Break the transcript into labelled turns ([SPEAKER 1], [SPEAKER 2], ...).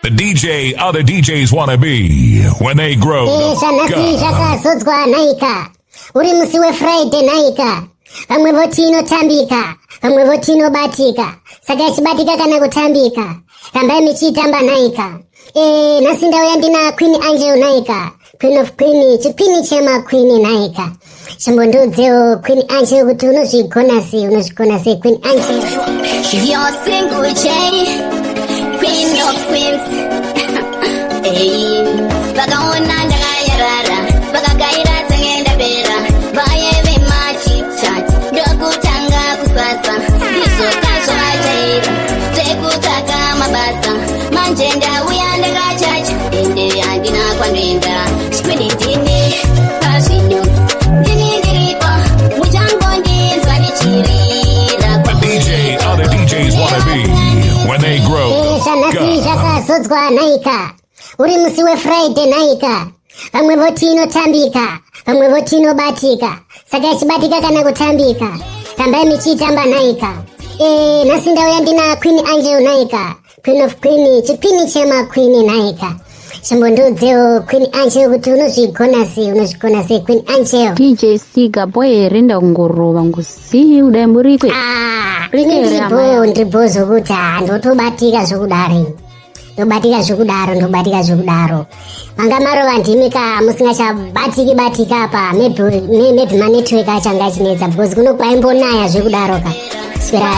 [SPEAKER 1] The DJ other DJs want to be when they grow up.
[SPEAKER 2] Naika. Uri musiwe Friday naika. Pamwe votino tambika. Pamwe votino batika. Saka chibatika kana kutambika. Kamba michitamba naika. Nasinda uyandina Queen Angel naika. Queen of Queen, chipini chema Queen naika. Shambondozeo Queen Angel kuti unozvikona sei Queen Angel.
[SPEAKER 3] You're single chain. Queen of Queens. Hey, bagaona ndakayarara. Bakagaira zengenda bera. Vaye machi chat. Ndokutanga kusasa. Ndizokazwa ajaira. Tekutaka mabasa. Manjenda uyandaka church. Ende yandina kwandenda. Shkwinitini. Kashinyo. Dinidiripa. Mujangondi zwanichirira.
[SPEAKER 1] The DJ other DJs want to be when they grow
[SPEAKER 2] up. Naika. Uri musiwe Friday naika. Pamwe votino tambika. Pamwe votino batika. Saka chibatika kana kutambika. Kamba michitamba naika. Nasinda uyandina Queen Angel naika. Queen of Queen, chipini chema Queen naika. Shambondozeo Queen Angel kuti unozvikona sei Queen Angel.
[SPEAKER 4] DJ Sigah boy rinda ngoroba ngusi udamburikwe.
[SPEAKER 2] Ndribo zokuta ndotobatika zvokudaro. Manga marova ndimika musingachabatika pa maybe ma network achanga achinetsa because kuno kwaimbonaya zvekudaro ka. Swera